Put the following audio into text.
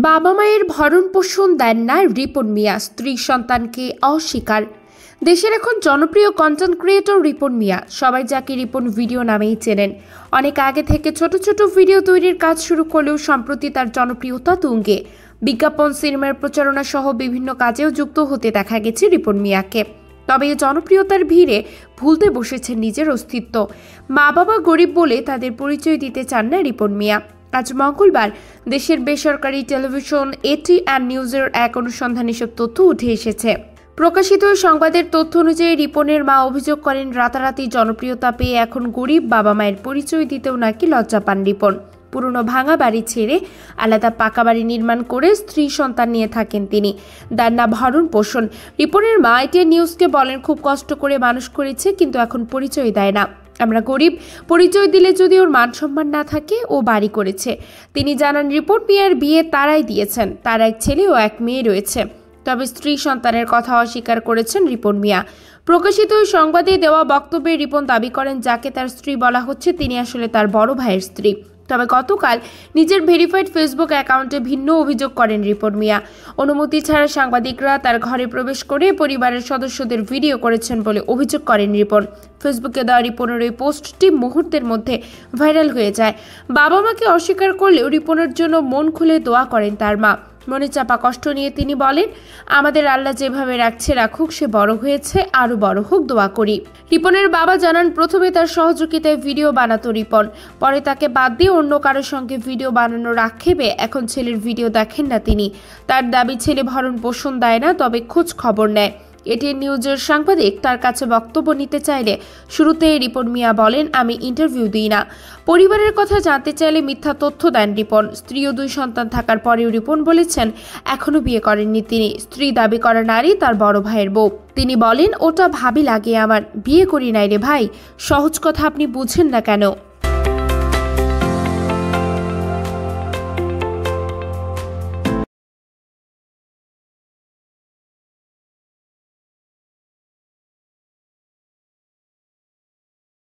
বাবা মায়ের ভরণ পোষণ দেন না রিপন মিয়া, স্ত্রী সন্তানকে অস্বীকার। দেশের এখন জনপ্রিয় কন্টেন্ট ক্রিয়েটর রিপন মিয়া, সবাই যাকে রিপন ভিডিও নামেই চেনেন। অনেক আগে থেকে ছোট ছোট ভিডিও তৈরির কাজ শুরু করলেও সম্প্রতি তার জনপ্রিয়তা তুঙ্গে। বিজ্ঞাপন, সিনেমার প্রচারণা সহ বিভিন্ন কাজেও যুক্ত হতে দেখা গেছে রিপন মিয়াকে। তবে এই জনপ্রিয়তার ভিড়ে ভুলতে বসেছেন নিজের অস্তিত্ব। মা বাবা গরিব বলে তাদের পরিচয় দিতে চান না রিপন মিয়া। আজ মঙ্গলবার দেশের বেসরকারি টেলিভিশন ATN নিউজের এক অনুষ্ঠানে এসব তথ্য উঠে এসেছে। প্রকাশিত সংবাদের তথ্য অনুযায়ী রিপনের মা অভিযোগ করেন, রাতারাতি জনপ্রিয়তা পেয়ে এখন গরিব বাবা মায়ের পরিচয় দিতেও নাকি লজ্জা পান রিপন। পুরনো ভাঙা বাড়ি ছেড়ে আলাদা পাকা বাড়ি নির্মাণ করে স্ত্রী সন্তান নিয়ে থাকেন তিনি। তার না ভরণ পোষণ। রিপনের মা ATN নিউজকে বলেন, খুব কষ্ট করে মানুষ করেছে, কিন্তু এখন পরিচয় দেয় না। আমরা গরিব, পরিচয় দিলে যদি ওর মান সম্মান না থাকে, ও বাড়ি করেছে। তিনি জানান, রিপন মিয়ার বিয়ে তারাই দিয়েছেন, তার এক ছেলে ও এক মেয়ে রয়েছে। তবে স্ত্রী সন্তানের কথা অস্বীকার করেছেন রিপন মিয়া। প্রকাশিত সংবাদে দেওয়া বক্তব্যে রিপন দাবি করেন, যাকে তার স্ত্রী বলা হচ্ছে তিনি আসলে তার বড় ভাইয়ের স্ত্রী। তবে গতকাল নিজের ভেরিফাইড ফেসবুক অ্যাকাউন্টে ভিন্ন অভিযোগ করেন রিপন মিয়া। অনুমতি ছাড়া সাংবাদিকরা তার ঘরে প্রবেশ করে পরিবারের সদস্যদের ভিডিও করেছেন বলে অভিযোগ করেন রিপন। ফেসবুকে দেওয়া রিপনের ওই পোস্টটি মুহূর্তের মধ্যে ভাইরাল হয়ে যায়। বাবা মাকে অস্বীকার করলেও রিপনের জন্য মন খুলে দোয়া করেন তার মা। মনে চাপা কষ্ট নিয়ে তিনি বলেন, আমাদের আল্লাহ যেভাবে রাখছে রাখুক, সে বড় হয়েছে, আরো বড় হোক, দোয়া করি। রিপনের বাবা জানান, প্রথমে তার সহযোগিতায় ভিডিও বানাতো রিপন, পরে তাকে বাদ দিয়ে অন্য কারোর সঙ্গে ভিডিও বানানোর আক্ষেপে এখন ছেলের ভিডিও দেখেন না তিনি। তার দাবি, ছেলে ভরণ পোষণ দেয় না, তবে খোঁজ খবর নেয়। ATN নিউজের সাংবাদিক তার কাছে বক্তব্য নিতে চাইলে শুরুতেই রিপন মিয়া বলেন, আমি ইন্টারভিউ দিই না। পরিবারের কথা জানতে চাইলে মিথ্যা তথ্য দেন রিপন। স্ত্রী ও 2 সন্তান থাকার পরেও রিপন বলেছেন, এখনো বিয়ে করেননি তিনি। স্ত্রী দাবি করা নারী তার বড় ভাইয়ের বউ। তিনি বলেন, ওটা ভাবি লাগে আমার, বিয়ে করি নাই রে ভাই, সহজ কথা আপনি বুঝেন না কেন?